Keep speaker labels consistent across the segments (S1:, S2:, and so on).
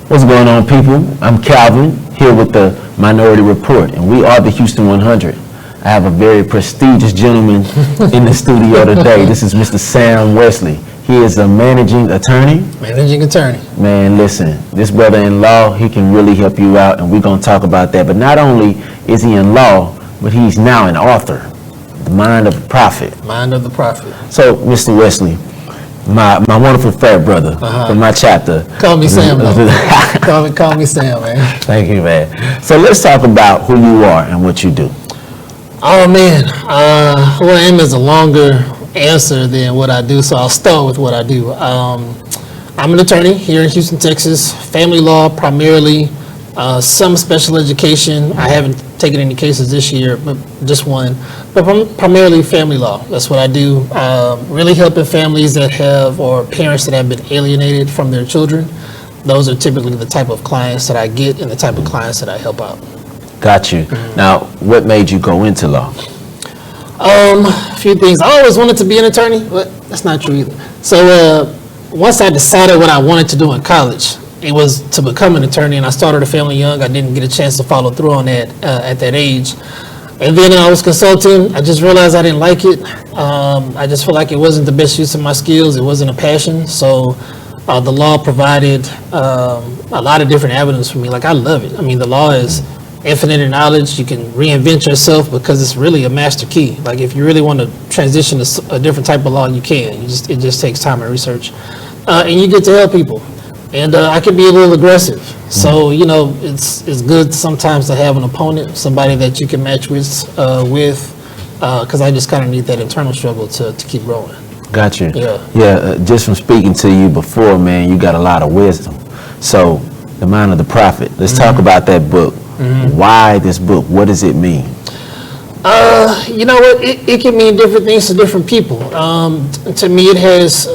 S1: What's going on, people? I'm Calvin, here with the Minority Report, and we are the Houston 100. I have a very prestigious gentleman in the studio today. This is Mr. Sam Wesley. He is a managing attorney.
S2: Managing attorney.
S1: Man, listen, this brother-in-law, he can really help you out, and we're going to talk about that. But not only is he in law, but he's now an author, The Mind of the Prophet.
S2: Mind of the Prophet.
S1: So, Mr. Wesley, my wonderful frat brother from my chapter.
S2: Call me Sam, though. call me Sam, man.
S1: Thank you, man. So let's talk about who you are and what you do.
S2: Oh, man. Who I am is a longer answer than what I do, so I'll start with what I do. I'm an attorney here in Houston, Texas. Family law primarily, some special education. I haven't taken any cases this year, but just one. But primarily family law. That's what I do. Really helping families that have, or parents that have been alienated from their children. Those are typically the type of clients that I get and the type of clients that I help out.
S1: Got you. Now, what made you go into law?
S2: A few things. I always wanted to be an attorney, but that's not true either. So once I decided what I wanted to do in college, it was to become an attorney, and I started a family young. I didn't get a chance to follow through on that at that age. And then I was consulting. I just realized I didn't like it. I just felt like it wasn't the best use of my skills. It wasn't a passion. So the law provided a lot of different avenues for me. Like, I love it. I mean, the law is infinite in knowledge. You can reinvent yourself because it's really a master key. Like, if you really want to transition to a different type of law, you can. It just takes time and research. And you get to help people. And I can be a little aggressive. So, you know, it's good sometimes to have an opponent, somebody that you can match with, because I just kind of need that internal struggle to keep growing.
S1: Got you.
S2: Yeah.
S1: Just from speaking to you before, man, you got a lot of wisdom. So, The Mind of the Prophet. Let's talk about that book. Why this book? What does it mean?
S2: You know what? It can mean different things to different people. To me, it has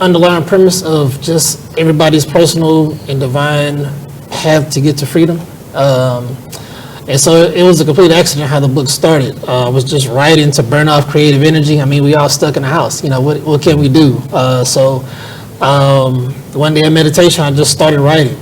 S2: underlying premise of just everybody's personal and divine path to get to freedom. And so it was a complete accident how the book started. I was just writing to burn off creative energy. I mean, we all stuck in the house. You know, what can we do? So one day in meditation, I just started writing.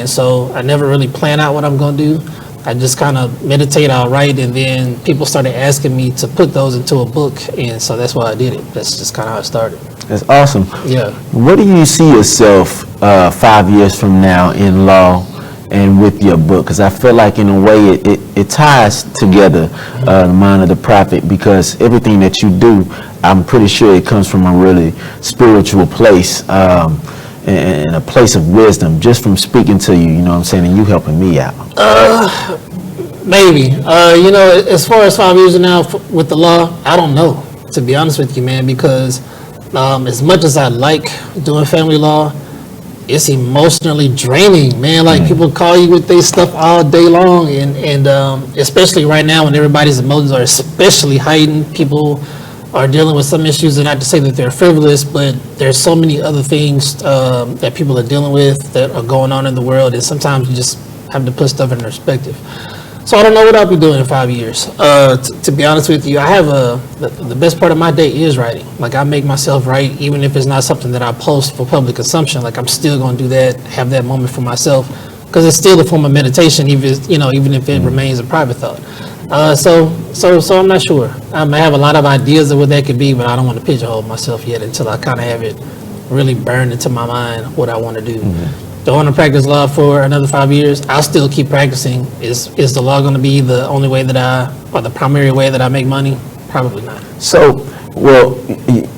S2: And so I never really plan out what I'm going to do. I just kind of meditate, I'll write, and then people started asking me to put those into a book, and so that's why I did it. That's just kind of how it started.
S1: That's awesome.
S2: Yeah.
S1: What do you see yourself 5 years from now in law and with your book? Because I feel like in a way it ties together The Mind of the Prophet, because everything that you do, I'm pretty sure it comes from a really spiritual place and a place of wisdom, just from speaking to you, you know what I'm saying, and you helping me out.
S2: Maybe. You know, as far as 5 years now with the law, I don't know, to be honest with you, man, because as much as I like doing family law, it's emotionally draining, man. Like, people call you with their stuff all day long, and especially right now when everybody's emotions are especially heightened, people are dealing with some issues, and not to say that they're frivolous, but there's so many other things that people are dealing with that are going on in the world, and sometimes you just have to put stuff in perspective. So I don't know what I'll be doing in 5 years. To be honest with you, I have the best part of my day is writing. Like, I make myself write, even if it's not something that I post for public consumption. Like, I'm still going to do that, have that moment for myself, because it's still a form of meditation, even if it remains a private thought. So I'm not sure. I have a lot of ideas of what that could be, but I don't want to pigeonhole myself yet until I kind of have it really burned into my mind what I want to do. Do I want to practice law for another 5 years? I'll still keep practicing. Is the law going to be the only way or the primary way that I make money? Probably not.
S1: So, well,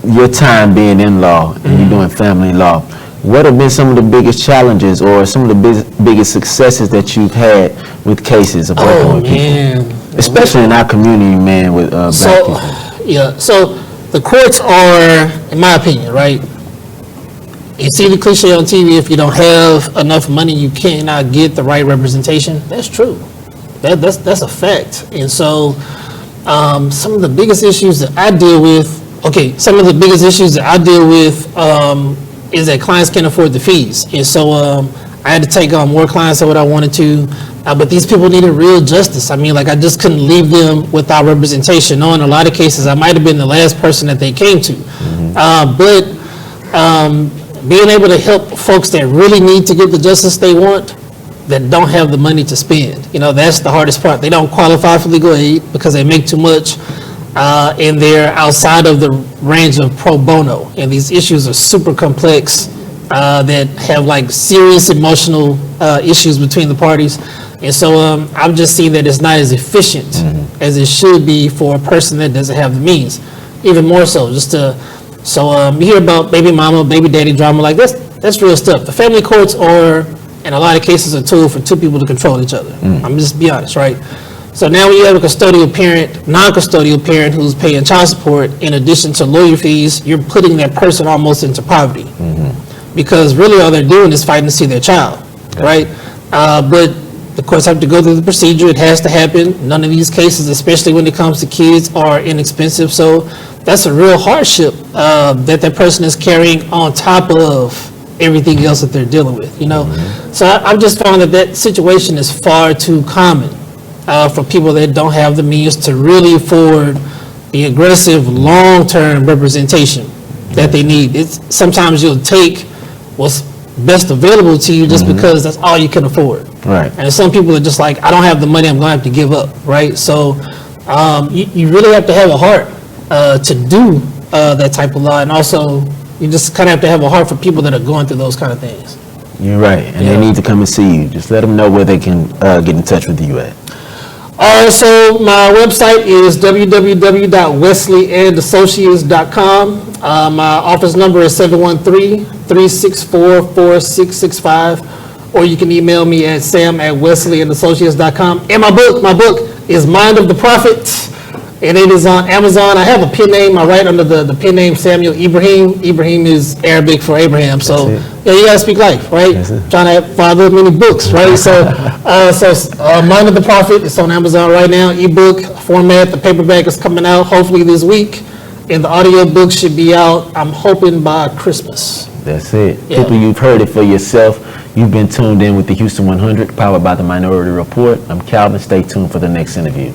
S1: your time being in law and you doing family law, what have been some of the biggest challenges or some of the biggest successes that you've had with cases of working with people? Especially in our community, man, with black people.
S2: Yeah, so the courts are, in my opinion, right? You see the cliche on TV, if you don't have enough money, you cannot get the right representation. That's true. That's a fact. And so some of the biggest issues that I deal with, is that clients can't afford the fees. And so I had to take on more clients than what I wanted to. But these people needed real justice. I mean, like, I just couldn't leave them without representation. No, in a lot of cases, I might have been the last person that they came to. But being able to help folks that really need to get the justice they want, that don't have the money to spend. That's the hardest part. They don't qualify for legal aid because they make too much, and they're outside of the range of pro bono. And these issues are super complex, that have like serious emotional issues between the parties. And so I've just seen that it's not as efficient as it should be for a person that doesn't have the means. Even more so, you hear about baby mama, baby daddy drama, like that's real stuff. The family courts are, in a lot of cases, a tool for two people to control each other. I'm just be honest, right? So now when you have a custodial parent, non-custodial parent who's paying child support in addition to lawyer fees, you're putting that person almost into poverty. Because really all they're doing is fighting to see their child, right? But the courts have to go through the procedure. It has to happen. None of these cases, especially when it comes to kids, are inexpensive. So that's a real hardship that person is carrying on top of everything else that they're dealing with, So I've just found that situation is far too common for people that don't have the means to really afford the aggressive long-term representation that they need. Sometimes you'll take what's best available to you just because that's all you can afford.
S1: Right.
S2: And some people are just like, I don't have the money, I'm going to have to give up, right? So you really have to have a heart to do that type of law. And also, you just kind of have to have a heart for people that are going through those kind of things.
S1: You're right. And they need to come and see you. Just let them know where they can get in touch with you at.
S2: So my website is www.wesleyassociates.com. My office number is 713-364-4665. Or you can email me at sam@wesleyassociates.com. And my book is Mind of the Prophet, and it is on Amazon. I have a pen name. I write under the pen name Samuel Ibrahim. Ibrahim is Arabic for Abraham. So you gotta speak life, right? Trying to father many books, right? So Mind of the Prophet is on Amazon right now, ebook format. The paperback is coming out hopefully this week, and the audio book should be out, I'm hoping, by Christmas.
S1: That's it.
S2: Yeah.
S1: People, you've heard it for yourself. You've been tuned in with the Houston 100, powered by the Minority Report. I'm Calvin. Stay tuned for the next interview.